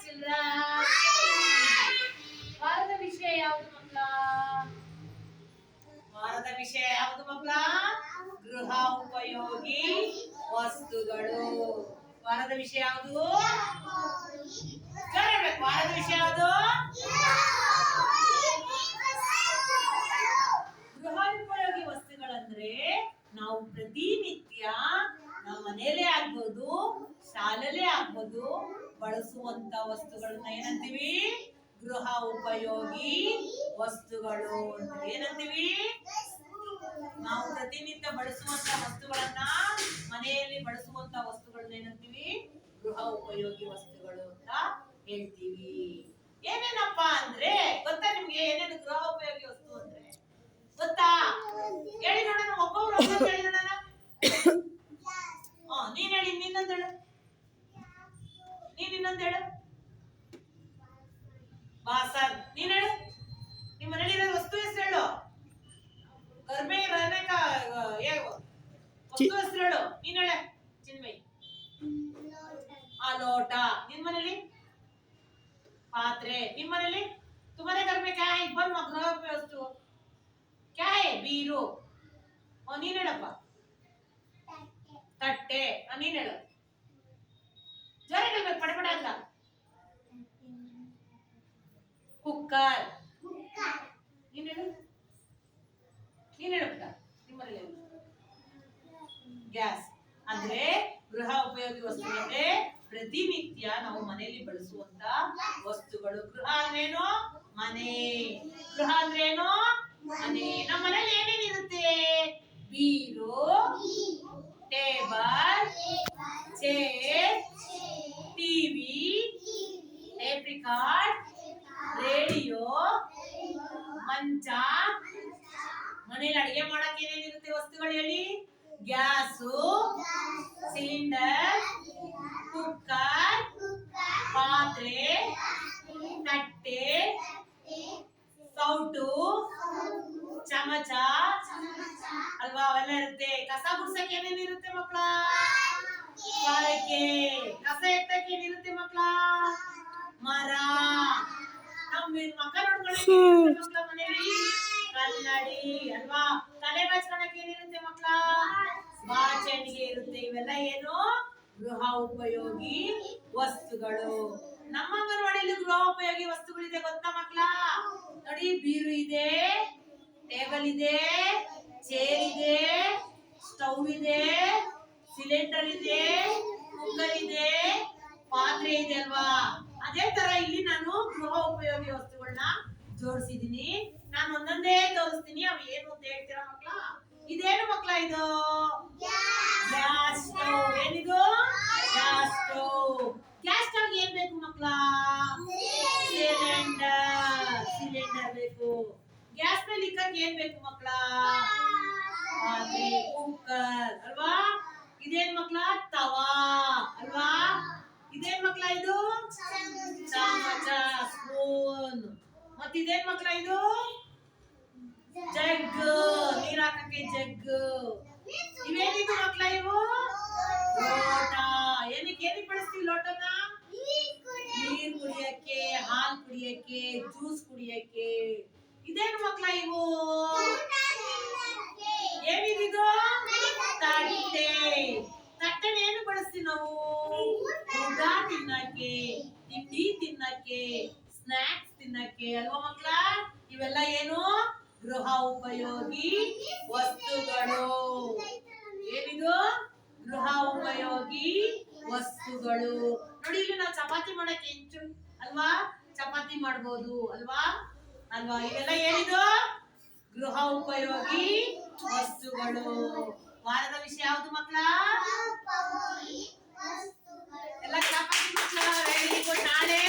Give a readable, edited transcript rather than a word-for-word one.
children. ವಾರದ ವಿಷಯ ಯಾವುದು ಮಕ್ಕಳ? ವಾರದ ವಿಷಯ ಯಾವುದು ಮಕ್ಕಳ? ಗೃಹ ಉಪಯೋಗಿ ವಸ್ತುಗಳು. ವಾರದ ವಿಷಯ ಯಾವುದು? ವಾರದ ವಿಷಯ ಯಾವುದು? ಗೃಹ ಉಪಯೋಗಿ ವಸ್ತುಗಳಂದ್ರೆ ನಾವು ಪ್ರತಿನಿತ್ಯ ನಮ್ಮ ಮನೆಯಲ್ಲೇ ಆಗ್ಬೋದು, ಶಾಲೆಯಲ್ಲೇ ಆಗ್ಬೋದು, ಬಳಸುವಂತ ವಸ್ತುಗಳನ್ನ ಏನಂತೀವಿ? ಗೃಹ ಉಪಯೋಗಿ ವಸ್ತುಗಳು ಅಂತ ಏನಂತೀವಿ? ನಾವು ಪ್ರತಿನಿತ್ಯ ಬಳಸುವಂತ ವಸ್ತುಗಳನ್ನ, ಮನೆಯಲ್ಲಿ ಬಳಸುವಂತ ವಸ್ತುಗಳನ್ನ ಏನಂತೀವಿ? ಗೃಹ ಉಪಯೋಗಿ ವಸ್ತುಗಳು ಅಂತ ಹೇಳ್ತೀವಿ. ಏನೇನಪ್ಪ ಅಂದ್ರೆ ಗೊತ್ತಾ ನಿಮ್ಗೆ? ಏನೇನು ಗೃಹ ಉಪಯೋಗಿ ವಸ್ತು ಅಂದ್ರೆ ಗೊತ್ತಾ? ಹೇಳಿ ನೋಡೋಣ, ಒಬ್ಬೊಬ್ರು ಹೇಳಿ ನೋಡೋಣ. ನೀನ್ ಹೇಳಿ, ನೀನೊಂದೇಳು. ನೀನ್ ಇನ್ನೊಂದೇಳು. ಬಾಸನ್. ನೀನ್ ಹೇಳು, ನಿಮ್ಮ ಮನೇಲಿ ಇರೋ ವಸ್ತು ಹೆಸರು ಹೇಳು. ಗರ್ಭೆ ವಸ್ತು ಹೆಸರು ಹೇಳು. ನೀನ್ ಹೇಳ ಚಿನ್ಮಯಿ. ಲೋಟ. ನಿನ್ ಮನೇಲಿ ಪಾತ್ರೆ. ನಿಮ್ ಮನೇಲಿ तुम्हारे घर में क्या है? बन गृह वस्तु क्या है? बीरू. ನೀನ್ ಹೇಳಪ್ಪ. ತಟ್ಟೆ. ನೀನ್ ಹೇಳು. ಜೋರ ಹೇಳ್ಬೇಕು, ಪಡಪಡ ಅಂತ. ಕುಕ್ಕರ್. ನೀನ್ ಹೇಳು. ನೀನ್ ಹೇಳಪ್ಪ. ನಿಮ್ಮಲ್ಲಿ ಗ್ಯಾಸ್. ಅಂದ್ರೆ ಗೃಹ ಉಪಯೋಗಿ ವಸ್ತು ಅಂದ್ರೆ ಪ್ರತಿನಿತ್ಯ ನಾವು ಮನೆಯಲ್ಲಿ ಬಳಸುವಂತ ವಸ್ತುಗಳು. ಗೃಹ ಅಂದ್ರೇನು? ಮನೆ. ಗೃಹ ಅಂದ್ರೇನು? ಮನೆ. ನಮ್ಮ ಮನೇಲಿ ಏನೇನಿರುತ್ತೆ? ಬೀರು, table, chair, TV, tape record, radio, ಮಂಚ. ಮನೇಲಿ ಅಡಿಗೆ ಮಾಡಕ್ ಏನೇನಿರುತ್ತೆ ವಸ್ತುಗಳು ಹೇಳಿ? ಗ್ಯಾಸು, ಸಿಲಿಂಡರ್, ಕುಕ್ಕರ್, ಪಾತ್ರೆ, ತಟ್ಟೆ, ಸೌಟು, ಚಮಚ ಅಲ್ವಾ? ಅವೆಲ್ಲ ಇರುತ್ತೆ. ಕಸ ಗುಡ್ಸಕ್ಕೆ ಏನೇನಿರುತ್ತೆ ಮಕ್ಕಳ? ಪಾರಕೆ. ಕಸ ಎತ್ತಕ್ಕೆ ಏನಿರುತ್ತೆ ಮಕ್ಕಳ? ಮರ. ನಮ್ಮ ಮಕ್ಕ ನೋಡ್ಕೊಳ್ಳಕ್ಕೆ ಮಕ್ಕಳ ಮನೇಲಿ ಕನ್ನಡಿ ಅಲ್ವಾ? ತಲೆ ಬಾಚ್ಕೊಳಕ್ಕೆ ಏನಿರುತ್ತೆ ಮಕ್ಕಳ? ಬಾಚಣಿಗೆ ಇರುತ್ತೆ. ಇವೆಲ್ಲ ಏನು? ಗೃಹ ಉಪಯೋಗಿ ವಸ್ತುಗಳು. ನಮ್ಮ ಅಂಗನವಾಡಿಯಲ್ಲಿ ಗೃಹ ಉಪಯೋಗಿ ವಸ್ತುಗಳಿದೆ ಗೊತ್ತಾ ಮಕ್ಕಳ? ನೋಡಿ, ಬೀರು ಇದೆ, ಟೇಬಲ್ ಇದೆ, ಚೇರ್ ಇದೆ, ಸ್ಟವ್ ಇದೆ, ಸಿಲಿಂಡರ್ ಇದೆ, ಕುಕ್ಕರ್ ಇದೆ, ಪಾತ್ರೆ ಇದೆ ಅಲ್ವಾ? ಅದೇ ತರ ಇಲ್ಲಿ ನಾನು ಗೃಹ ಉಪಯೋಗಿ ವಸ್ತುಗಳನ್ನ ಜೋಡಿಸಿದೀನಿ. ನಾನು ಒಂದೊಂದೇ ತೋರಿಸ್ತೀನಿ. ಅವು ಏನು ಅಂತ ಹೇಳ್ತೀರಾ ಮಕ್ಕಳ? ಇದೇನು ಮಕ್ಕಳ? ಇದು ಗ್ಯಾಸ್ ಸ್ಟವ್. ಏನಿದು? Gas stove. ಗ್ಯಾಸ್ ಸ್ಟವ್ ಏನ್ ಬೇಕು ಮಕ್ಕಳ? ಸಿಲಿಂಡರ್. ಸಿಲಿಂಡರ್ ಬೇಕು. ಗ್ಯಾಸ್ ಮೇಲೆ ಇಕ್ಕಕ್ಕೆ ಏನ್ ಬೇಕು ಮಕ್ಕಳ? ಪಾತ್ರೆ, ಕುಕ್ಕರ್ ಅಲ್ವಾ? ಇದೇನ್ ಮಕ್ಕಳ? ತವಾ ಅಲ್ವಾ? ಇದೇನ್ ಮಕ್ಕಳ? ಇದು ಚಮಚ, ಸ್ಪೂನ್. ಮತ್ತಿದೇನ್ ಮಕ್ಕಳ? ಇದು ಜಗ್. ನೀರ್ ಹಾಕಕ್ಕೆ ಜಗ್. ಇವೇನಿದು ಮಕ್ಕಳ? ಇವು ಲೋಟ. ಏನಕ್ಕೆ ಬಳಸ್ತೀವಿ ಲೋಟನ? ನೀರ್ ಕುಡಿಯಕ್ಕೆ, ಹಾಲ್ ಕುಡಿಯಕ್ಕೆ, ಜ್ಯೂಸ್ ಕುಡಿಯಕ್ಕೆ. ಇದೇನು ಮಕ್ಕಳ? ಇವು ಏನಿದು? ತಟ್ಟೆ. ತಟ್ಟೆನ ಏನು ಬಳಸ್ತೀವಿ ನಾವು? ಊಟ ತಿನ್ನಕ್ಕೆ, ತಿಂಡಿ ತಿನ್ನಕ್ಕೆ, ಸ್ನಾಕ್ಸ್ ತಿನ್ನಕ್ಕೆ ಅಲ್ವಾ ಮಕ್ಕಳ? ಇವೆಲ್ಲ ಏನು? ಗೃಹ ಉಪಯೋಗಿ ವಸ್ತುಗಳು. ಏನಿದು? ಗೃಹ ಉಪಯೋಗಿ ವಸ್ತುಗಳು. ನೋಡಿ, ಇಲ್ಲಿ ನಾವು ಚಪಾತಿ ಮಾಡಕ್ಕೆ ಹೆಂಚು ಅಲ್ವಾ? ಚಪಾತಿ ಮಾಡ್ಬೋದು ಅಲ್ವಾ? ಅಲ್ವಾ? ಇವೆಲ್ಲ ಏನಿದು? ಗೃಹ ಉಪಯೋಗಿ ವಸ್ತುಗಳು. ವಾರದ ವಿಷಯ ಯಾವುದು ಮಕ್ಕಳ? ಎಲ್ಲ ಚಪಾತಿ ಮಕ್ಕಳ. Very good. ನಾಳೆ